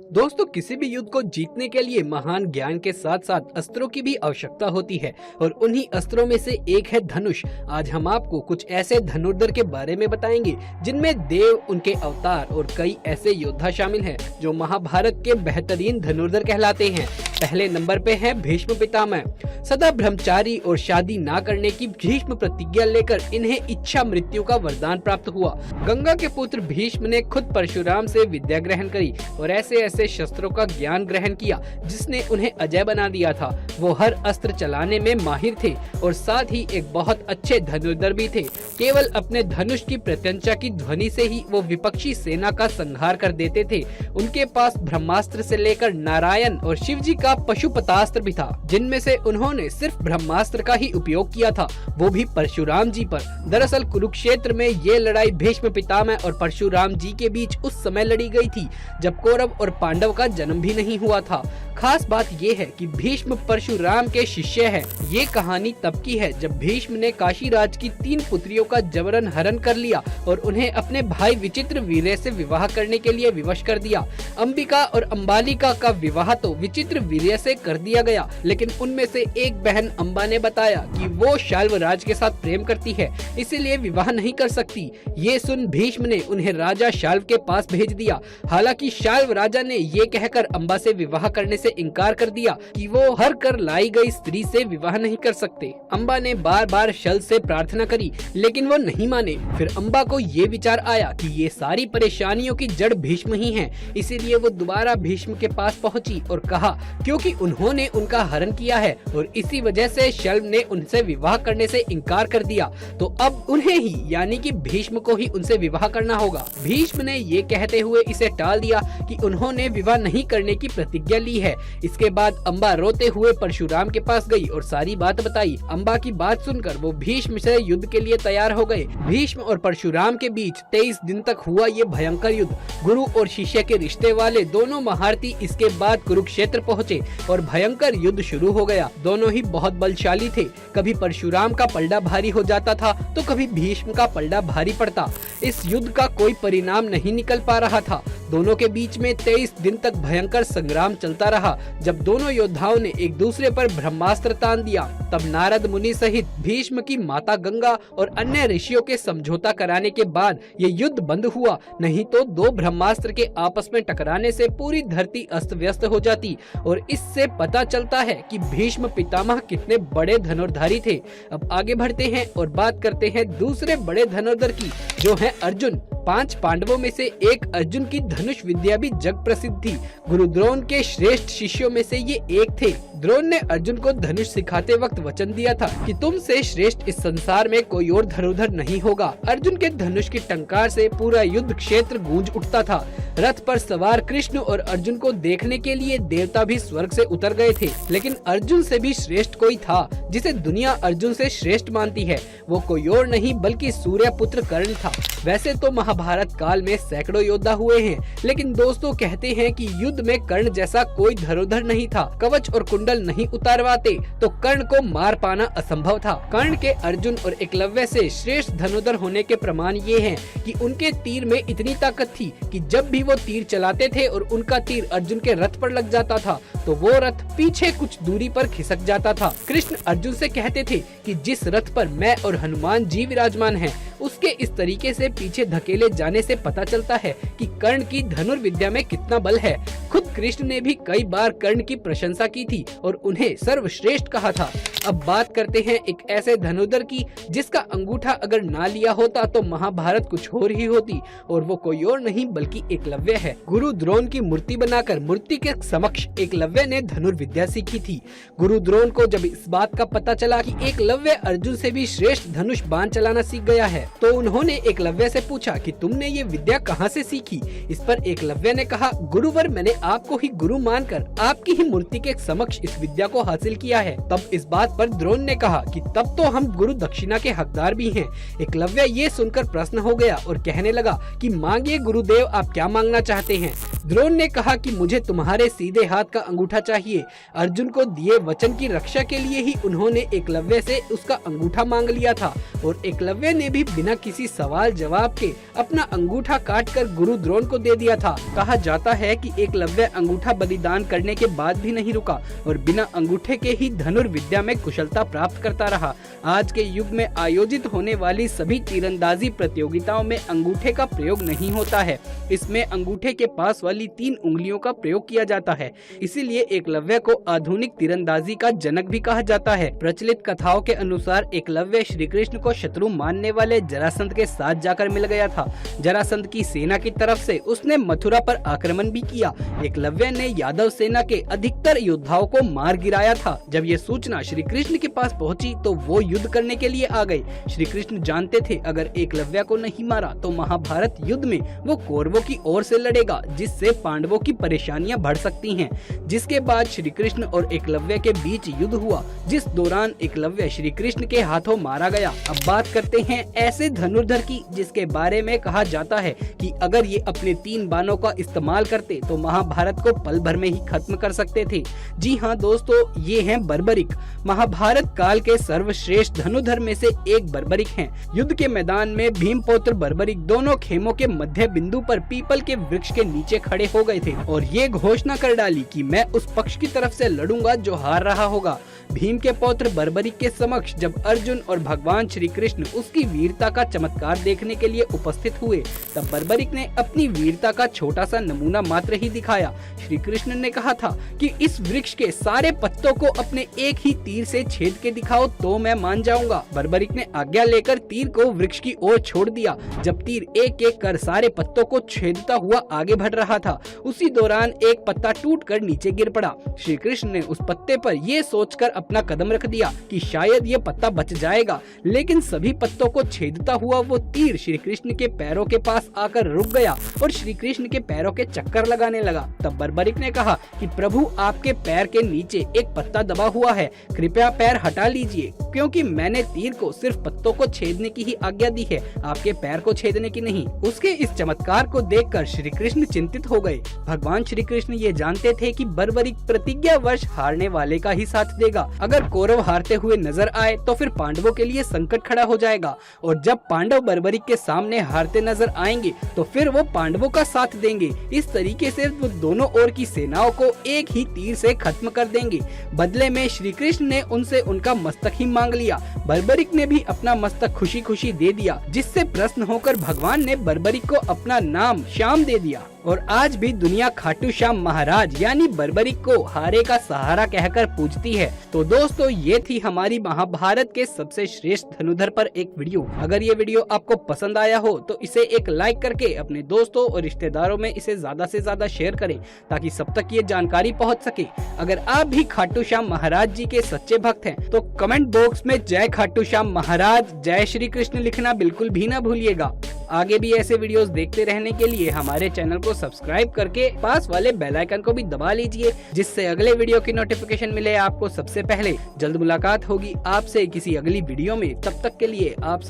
दोस्तों, किसी भी युद्ध को जीतने के लिए महान ज्ञान के साथ साथ अस्त्रों की भी आवश्यकता होती है और उन्हीं अस्त्रों में से एक है धनुष। आज हम आपको कुछ ऐसे धनुर्धर के बारे में बताएंगे जिनमें देव, उनके अवतार और कई ऐसे योद्धा शामिल हैं जो महाभारत के बेहतरीन धनुर्धर कहलाते हैं। पहले नंबर पे है भीष्म पितामह। सदा ब्रह्मचारी और शादी ना करने की भीष्म प्रतिज्ञा लेकर इन्हें इच्छा मृत्यु का वरदान प्राप्त हुआ। गंगा के पुत्र भीष्म ने खुद परशुराम से विद्या ग्रहण करी और ऐसे ऐसे शस्त्रों का ज्ञान ग्रहण किया जिसने उन्हें अजय बना दिया था। वो हर अस्त्र चलाने में माहिर थे और साथ ही एक बहुत अच्छे धनुर्धर भी थे। केवल अपने धनुष की प्रत्यंचा की ध्वनि से ही वो विपक्षी सेना का संहार कर देते थे। उनके पास ब्रह्मास्त्र से लेकर नारायण और शिव जी का पशुपतास्त्र भी था, जिनमें से उन्होंने सिर्फ ब्रह्मास्त्र का ही उपयोग किया था, वो भी परशुराम जी पर। दरअसल कुरुक्षेत्र में ये लड़ाई भीष्म पितामह और परशुराम जी के बीच उस समय लड़ी गई थी जब कौरव और पांडव का जन्म भी नहीं हुआ था। खास बात ये है कि भीष्म परशुराम के शिष्य हैं। ये कहानी तब की है जब भीष्म ने काशीराज की 3 पुत्रियों का जबरन हरण कर लिया और उन्हें अपने भाई विचित्र वीर्य से विवाह करने के लिए विवश कर दिया। अंबिका और अंबालिका का विवाह तो विचित्र वीर्य से कर दिया गया, लेकिन उनमें से एक बहन अंबा ने बताया कि वो शाल्वराज के साथ प्रेम करती है, इसीलिए विवाह नहीं कर सकती। ये सुन भीष्म ने उन्हें राजा शाल्व के पास भेज दिया। हालांकि शाल्व राजा ने ये कहकर अंबा से विवाह करने से इनकार कर दिया कि वो हर कर लाई गई स्त्री से विवाह नहीं कर सकते। अंबा ने बार बार शल से प्रार्थना करी, लेकिन वो नहीं माने। फिर अंबा को ये विचार आया कि ये सारी परेशानियों की जड़ भीष्म ही हैं, इसीलिए वो दोबारा भीष्म के पास पहुंची और कहा क्योंकि उन्होंने उनका हरण किया है और इसी वजह से शल्व ने उनसे विवाह करने से इनकार कर दिया, तो अब उन्हें ही यानी कि भीष्म को ही उनसे विवाह करना होगा। भीष्म ने ये कहते हुए इसे टाल दिया कि उन्होंने विवाह नहीं करने की प्रतिज्ञा ली है। इसके बाद अंबा रोते हुए परशुराम के पास गई और सारी बात बताई। अंबा की बात सुनकर वो भीष्म से युद्ध के लिए तैयार हो गए। भीष्म और परशुराम के बीच 23 दिन तक हुआ ये भयंकर युद्ध। गुरु और शिष्य के रिश्ते वाले दोनों महारथी इसके बाद कुरुक्षेत्र पहुँचे और भयंकर युद्ध शुरू हो गया। दोनों ही बहुत बलशाली थे। कभी परशुराम का पलड़ा भारी हो जाता था तो कभी भीष्म का पलड़ा भारी पड़ता। इस युद्ध का कोई परिणाम नहीं निकल पा रहा था। दोनों के बीच में 23 दिन तक भयंकर संग्राम चलता रहा। जब दोनों योद्धाओं ने एक दूसरे पर ब्रह्मास्त्र तान दिया, तब नारद मुनि सहित भीष्म की माता गंगा और अन्य ऋषियों के समझौता कराने के बाद ये युद्ध बंद हुआ। नहीं तो 2 ब्रह्मास्त्र के आपस में टकराने से पूरी धरती अस्त व्यस्त हो जाती और इससे पता चलता है कि भीष्म पितामह कितने बड़े धनुर्धारी थे। अब आगे बढ़ते हैं और बात करते हैं दूसरे बड़े धनुर्धर की, जो है अर्जुन। 5 पांडवों में से एक अर्जुन की धनुष विद्या भी जग प्रसिद्ध थी। गुरु द्रोण के श्रेष्ठ शिष्यों में से ये एक थे। द्रोण ने अर्जुन को धनुष सिखाते वक्त वचन दिया था कि तुमसे श्रेष्ठ इस संसार में कोई और धनुर्धर नहीं होगा। अर्जुन के धनुष की टंकार से पूरा युद्ध क्षेत्र गूंज उठता था। रथ पर सवार कृष्ण और अर्जुन को देखने के लिए देवता भी स्वर्ग से उतर गए थे, लेकिन अर्जुन से भी श्रेष्ठ कोई था जिसे दुनिया अर्जुन से श्रेष्ठ मानती है। वो कोई और नहीं बल्कि सूर्य पुत्र कर्ण था। वैसे तो महाभारत काल में सैकड़ों योद्धा हुए हैं, लेकिन दोस्तों कहते हैं कि युद्ध में कर्ण जैसा कोई धनुर्धर नहीं था। कवच और कुंडल नहीं उतारवाते तो कर्ण को मार पाना असंभव था। कर्ण के अर्जुन और एकलव्य से श्रेष्ठ धनुर्धर होने के प्रमाण ये हैं कि उनके तीर में इतनी ताकत थी कि जब भी वो तीर चलाते थे और उनका तीर अर्जुन के रथ पर लग जाता था तो वो रथ पीछे कुछ दूरी पर खिसक जाता था। कृष्ण अर्जुन से कहते थे कि जिस रथ पर मैं और हनुमान जी विराजमान हैं, उसके इस तरीके से पीछे धकेले जाने से पता चलता है कि कर्ण की धनुर्विद्या में कितना बल है। खुद कृष्ण ने भी कई बार कर्ण की प्रशंसा की थी और उन्हें सर्वश्रेष्ठ कहा था। अब बात करते हैं एक ऐसे धनुर्धर की जिसका अंगूठा अगर ना लिया होता तो महाभारत कुछ और ही होती, और वो कोई और नहीं बल्कि एकलव्य है। गुरु द्रोण की मूर्ति बनाकर मूर्ति के समक्ष एकलव्य ने धनुर्विद्या सीखी थी। गुरु द्रोण को जब इस बात का पता चला कि एकलव्य अर्जुन से भी श्रेष्ठ धनुष बाण चलाना सीख गया है, तो उन्होंने एकलव्य से पूछा कि तुमने ये विद्या कहाँ से सीखी। इस पर एकलव्य ने कहा, गुरुवर, मैंने आपको ही गुरु मानकर आपकी ही मूर्ति के समक्ष इस विद्या को हासिल किया है। तब इस बात बात पर द्रोण ने कहा कि तब तो हम गुरु दक्षिणा के हकदार भी हैं। एकलव्य ये सुनकर प्रसन्न हो गया और कहने लगा कि मांगिए गुरुदेव, आप क्या मांगना चाहते हैं। द्रोण ने कहा कि मुझे तुम्हारे सीधे हाथ का अंगूठा चाहिए। अर्जुन को दिए वचन की रक्षा के लिए ही उन्होंने एकलव्य से उसका अंगूठा मांग लिया था और एकलव्य ने भी बिना किसी सवाल जवाब के अपना अंगूठा काटकर गुरु द्रोण को दे दिया था। कहा जाता है कि एकलव्य अंगूठा बलिदान करने के बाद भी नहीं रुका और बिना अंगूठे के ही धनुर्विद्या में कुशलता प्राप्त करता रहा। आज के युग में आयोजित होने वाली सभी तीरंदाजी प्रतियोगिताओं में अंगूठे का प्रयोग नहीं होता है। इसमें अंगूठे के पास वाली 3 उंगलियों का प्रयोग किया जाता है। इसीलिए एकलव्य को आधुनिक तीरंदाजी का जनक भी कहा जाता है। प्रचलित कथाओं के अनुसार एकलव्य श्री कृष्ण को शत्रु मानने वाले जरासंध के साथ जाकर मिल गया था। जरासंध की सेना की तरफ से उसने मथुरा पर आक्रमण भी किया। एकलव्य ने यादव सेना के अधिकतर योद्धाओं को मार गिराया था। जब ये सूचना श्री कृष्ण के पास पहुंची तो वो युद्ध करने के लिए आ गए। श्री कृष्ण जानते थे अगर एकलव्य को नहीं मारा तो महाभारत युद्ध में वो कौरवों की ओर से लड़ेगा, जिससे पांडवों की परेशानियां बढ़ सकती हैं। जिसके बाद श्री कृष्ण और एकलव्य के बीच युद्ध हुआ, जिस दौरान एकलव्य श्री कृष्ण के हाथों मारा गया। अब बात करते हैं ऐसे धनुर्धर की जिसके बारे में कहा जाता है कि अगर ये अपने 3 बाणों का इस्तेमाल करते तो महाभारत को पल भर में ही खत्म कर सकते थे। जी हाँ दोस्तों, ये हैं बर्बरिक। महाभारत काल के सर्वश्रेष्ठ धनुर्धर में से एक बर्बरिक हैं। युद्ध के मैदान में भीमपुत्र बर्बरिक दोनों खेमों के मध्य बिंदु पर पीपल के वृक्ष के नीचे खड़े हो गए थे और ये घोषणा कर डाली कि मैं उस पक्ष की तरफ से लड़ूंगा जो हार रहा होगा। भीम के पौत्र बर्बरिक के समक्ष जब अर्जुन और भगवान श्री कृष्ण उसकी वीरता का चमत्कार देखने के लिए उपस्थित हुए, तब बर्बरिक ने अपनी वीरता का छोटा सा नमूना मात्र ही दिखाया। श्री कृष्ण ने कहा था कि इस वृक्ष के सारे पत्तों को अपने एक ही तीर से छेद के दिखाओ तो मैं मान जाऊंगा। बर्बरिक ने आज्ञा लेकर तीर को वृक्ष की ओर छोड़ दिया। जब तीर एक एक कर सारे पत्तों को छेदता हुआ आगे बढ़ रहा था, उसी दौरान एक पत्ता टूटकर नीचे गिर पड़ा। श्री कृष्ण ने उस पत्ते पर ये सोचकर अपना कदम रख दिया कि शायद ये पत्ता बच जाएगा, लेकिन सभी पत्तों को छेदता हुआ वो तीर श्री कृष्ण के पैरों के पास आकर रुक गया और श्री कृष्ण के पैरों के चक्कर लगाने लगा। तब बर्बरिक ने कहा कि प्रभु, आपके पैर के नीचे एक पत्ता दबा हुआ है, कृपया पैर हटा लीजिए, क्योंकि मैंने तीर को सिर्फ पत्तों को छेदने की ही आज्ञा दी है, आपके पैर को छेदने की नहीं। उसके इस चमत्कार को देखकर श्री कृष्ण चिंतित हो गए। भगवान श्री कृष्ण ये जानते थे कि बर्बरिक प्रतिज्ञावश हारने वाले का ही साथ देगा। अगर कौरव हारते हुए नजर आए तो फिर पांडवों के लिए संकट खड़ा हो जाएगा और जब पांडव बर्बरिक के सामने हारते नजर आएंगे तो फिर वो पांडवों का साथ देंगे। इस तरीके से वो दोनों ओर की सेनाओं को एक ही तीर से खत्म कर देंगे। बदले में श्री कृष्ण ने उनसे उनका मस्तक ही मांग लिया। बर्बरिक ने भी अपना मस्तक खुशी खुशी दे दिया, जिससे प्रसन्न होकर भगवान ने बर्बरिक को अपना नाम श्याम दे दिया। और आज भी दुनिया खाटू श्याम महाराज यानी बर्बरिक को हारे का सहारा कहकर पूजती है। तो दोस्तों, ये थी हमारी महाभारत के सबसे श्रेष्ठ धनुर्धर पर एक वीडियो। अगर ये वीडियो आपको पसंद आया हो तो इसे एक लाइक करके अपने दोस्तों और रिश्तेदारों में इसे ज्यादा से ज्यादा शेयर करें, ताकि सब तक ये जानकारी पहुंच सके। अगर आप भी खाटू श्याम महाराज जी के सच्चे भक्त हैं तो कमेंट बॉक्स में जय खाटू श्याम महाराज, जय श्री कृष्ण लिखना बिल्कुल भी ना भूलिएगा। आगे भी ऐसे वीडियोस देखते रहने के लिए हमारे चैनल को सब्सक्राइब करके पास वाले बेल आइकन को भी दबा लीजिए, जिससे अगले वीडियो की नोटिफिकेशन मिले आपको सबसे पहले। जल्द मुलाकात होगी आपसे किसी अगली वीडियो में, तब तक के लिए आप